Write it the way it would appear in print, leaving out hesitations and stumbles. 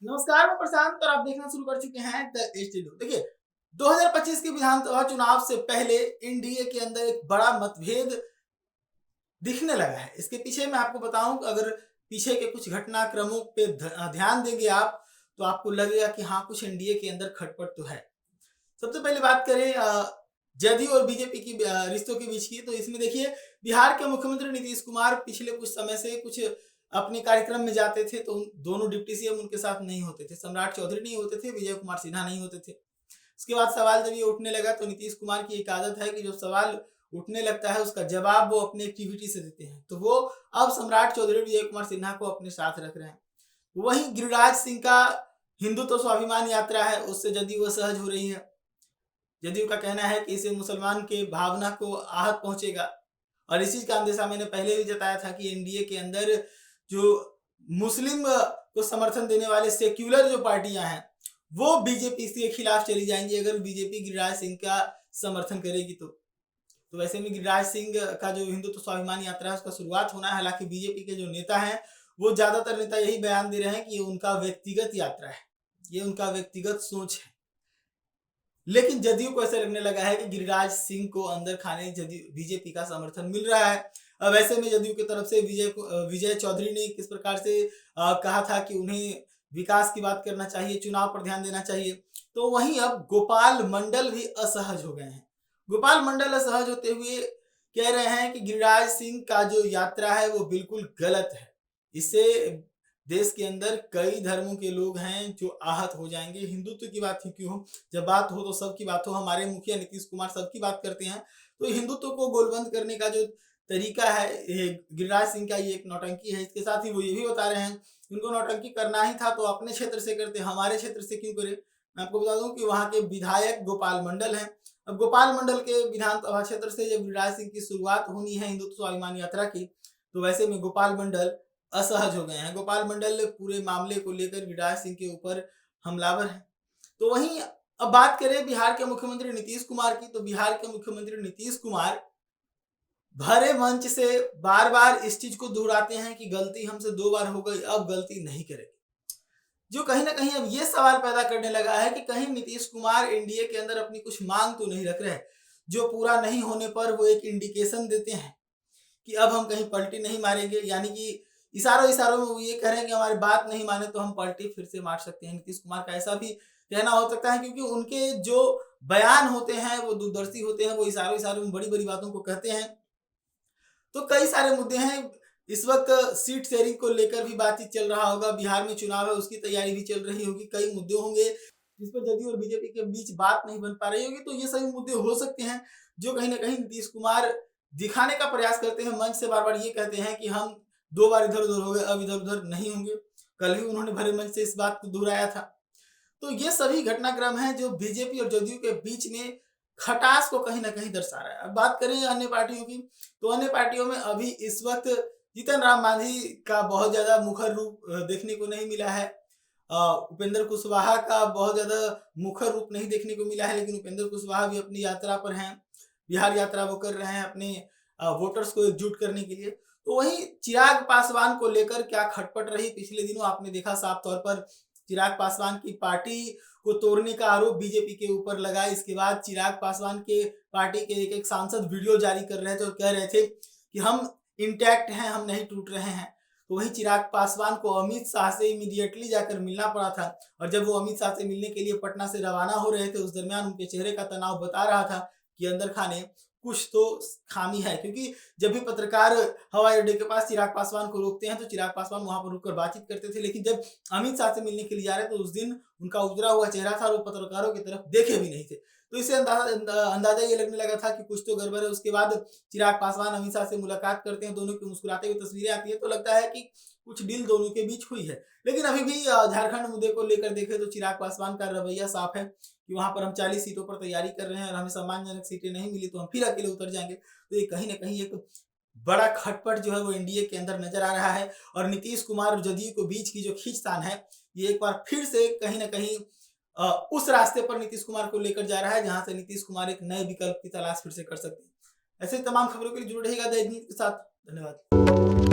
नमस्कार, मैं प्रशांत और आप देखना शुरू कर चुके हैं द एचडी। देखिए, 2025 के विधानसभा चुनाव से पहले एनडीए के अंदर एक बड़ा मतभेद दिखने लगा है। इसके पीछे मैं आपको बताऊं, अगर पीछे के कुछ घटनाक्रमों पे ध्यान देंगे आप, तो आपको लगेगा कि हाँ, कुछ एनडीए के अंदर खटपट तो है। सबसे पहले बात करें जदयू और बीजेपी की रिश्तों के बीच की, तो इसमें देखिए, बिहार के मुख्यमंत्री नीतीश कुमार पिछले कुछ समय से कुछ अपने कार्यक्रम में जाते थे तो दोनों डिप्टी सीएम उनके साथ नहीं होते थे। सम्राट चौधरी नहीं होते थे, विजय कुमार सिन्हा नहीं होते थे। उसके बाद सवाल जब ये उठने लगा तो नीतीश कुमार की एक आदत है कि जो सवाल उठने लगता है उसका जवाब वो अपने एक्टिविटी से देते हैं। तो वो अब सम्राट चौधरी विजय कुमार सिन्हा को अपने साथ रख रहे हैं। वहीं गिरिराज सिंह का हिंदुत्व स्वाभिमान यात्रा है, उससे जदयू असहज हो रही है। जदयू का कहना है कि इससे मुसलमान के भावना को आहत पहुंचेगा, और इसी का अंदेशा मैंने पहले भी जताया था कि एनडीए के अंदर जो मुस्लिम को समर्थन देने वाले सेक्युलर जो पार्टियां हैं वो बीजेपी के खिलाफ चली जाएंगी अगर बीजेपी गिरिराज सिंह का समर्थन करेगी। तो वैसे में गिरिराज सिंह का जो हिंदुत्व स्वाभिमान यात्रा है उसका शुरुआत होना है। हालांकि बीजेपी के जो नेता हैं वो ज्यादातर नेता यही बयान दे रहे हैं कि ये उनका व्यक्तिगत यात्रा है, ये उनका व्यक्तिगत सोच है। लेकिन जदयू को ऐसा लगने लगा है कि गिरिराज सिंह को अंदर खाने बीजेपी का समर्थन मिल रहा है। अब ऐसे में जदयू की तरफ से विजय चौधरी ने किस प्रकार से कहा था कि उन्हें विकास की बात करना चाहिए, चुनाव पर ध्यान देना चाहिए। तो वहीं अब गोपाल मंडल भी असहज हो गए हैं। गोपाल मंडल असहज होते हुए कह रहे हैं कि गिरिराज सिंह का जो यात्रा है वो बिल्कुल गलत है। इससे देश के अंदर कई धर्मों के लोग हैं जो आहत हो जाएंगे। हिंदुत्व की बात ही क्यों हो, जब बात हो तो सबकी बात हो। हमारे मुखिया नीतीश कुमार सबकी बात करते हैं, तो हिंदुत्व को गोलबंद करने का जो तरीका है गिरिराज सिंह का, ये एक नौटंकी है। इसके साथ ही वो ये भी बता रहे हैं उनको नौटंकी करना ही था तो अपने क्षेत्र से करते, हमारे क्षेत्र से क्यों करे। मैं आपको बता दूं कि वहां के विधायक गोपाल मंडल हैं। अब गोपाल मंडल के विधानसभा क्षेत्र से जब गिरिराज सिंह की शुरुआत होनी है हिंदुत्व स्वाभिमान यात्रा की, तो वैसे में गोपाल मंडल असहज हो गए हैं। गोपाल मंडल पूरे मामले को लेकर गिरिराज सिंह के ऊपर हमलावर है। तो वहीं अब बात करें बिहार के मुख्यमंत्री नीतीश कुमार की, तो बिहार के मुख्यमंत्री नीतीश कुमार भरे मंच से बार बार इस चीज को दोहराते हैं कि गलती हमसे 2 बार हो गई, अब गलती नहीं करेंगे। जो कहीं ना कहीं अब ये सवाल पैदा करने लगा है कि कहीं नीतीश कुमार एनडीए के अंदर अपनी कुछ मांग तो नहीं रख रहे, जो पूरा नहीं होने पर वो एक इंडिकेशन देते हैं कि अब हम कहीं पलटी नहीं मारेंगे। यानी कि इशारों इशारों में वो ये कह रहे हैं कि हमारी बात नहीं माने तो हम पलटी फिर से मार सकते हैं। नीतीश कुमार का ऐसा भी कहना हो सकता है, क्योंकि उनके जो बयान होते हैं वो दूरदर्शी होते हैं, वो इशारों इशारों में बड़ी बड़ी बातों को कहते हैं। तो कई सारे मुद्दे हैं। इस वक्त सीट शेयरिंग को लेकर भी बातचीत चल रहा होगा, बिहार में चुनाव है उसकी तैयारी भी चल रही होगी, कई मुद्दे होंगे जिस पर जदयू और बीजेपी के बीच बात नहीं बन पा रही होगी। तो ये सभी मुद्दे हो सकते हैं जो कहीं ना कहीं नीतीश कुमार दिखाने का प्रयास करते हैं। मंच से बार बार ये कहते हैं कि हम 2 बार इधर उधर हो गए, अब इधर उधर नहीं होंगे। कल ही उन्होंने भरे मंच से इस बात को दोहराया था। तो ये सभी घटनाक्रम हैं जो बीजेपी और जदयू के बीच में खटास को कहीं ना कहीं दर्शा रहा है। अब बात करें अन्य पार्टियों की, तो अन्य पार्टियों में अभी इस वक्त जीतन राम मांझी का बहुत ज्यादा मुखर रूप देखने को नहीं मिला है। उपेंद्र कुशवाहा का बहुत ज्यादा मुखर रूप नहीं देखने को मिला है, लेकिन उपेंद्र कुशवाहा भी अपनी यात्रा पर हैं। बिहार यात्रा वो कर रहे हैं अपने वोटर्स को एकजुट करने के लिए। तो वहीं चिराग पासवान को लेकर क्या खटपट रही पिछले दिनों आपने देखा साफ तौर पर। चिराग पासवान की पार्टी को तोड़ने का आरोप बीजेपी के ऊपर लगा। इसके बाद चिराग पासवान के पार्टी के एक सांसद वीडियो जारी कर रहे थे और कह रहे थे कि हम इंटैक्ट हैं, हम नहीं टूट रहे हैं। तो वही चिराग पासवान को अमित शाह से इमीडिएटली जाकर मिलना पड़ा था, और जब वो अमित शाह से मिलने के लिए पटना से रवाना हो रहे थे उस दरमियान उनके चेहरे का तनाव बता रहा था कि अंदर खाने कुछ तो खामी है। क्योंकि जब भी पत्रकार हवाई अड्डे के पास चिराग पासवान को रोकते हैं तो चिराग पासवान वहां पर रुककर बातचीत करते थे, लेकिन जब अमित शाह से मिलने के लिए जा रहे तो उस दिन उनका उजरा हुआ चेहरा था और वो पत्रकारों की तरफ देखे भी नहीं थे। तो इससे अंदाजा ये लगने लगा था कि कुछ तो गड़बड़ है। उसके बाद चिराग पासवान अमित शाह से मुलाकात करते हैं, दोनों की मुस्कुराते हुए तस्वीरें आती है, तो लगता है कि कुछ डील दोनों के बीच हुई है। लेकिन अभी भी झारखंड मुद्दे को लेकर देखें तो चिराग पासवान का रवैया साफ है कि वहां पर हम 40 सीटों पर तैयारी कर रहे हैं और हमें सम्मानजनक सीटें नहीं मिली तो हम फिर अकेले उतर जाएंगे। तो ये कहीं ना कहीं एक बड़ा खटपट जो है वो एनडीए के अंदर नजर आ रहा है, और नीतीश कुमार और जदयू के बीच की जो खींचतान है ये एक बार फिर से कहीं ना कहीं उस रास्ते पर नीतीश कुमार को लेकर जा रहा है जहां से नीतीश कुमार एक नए विकल्प की तलाश फिर से कर सकते हैं। ऐसे तमाम खबरों के लिए जुड़े रहेगा द हिंद के साथ। धन्यवाद।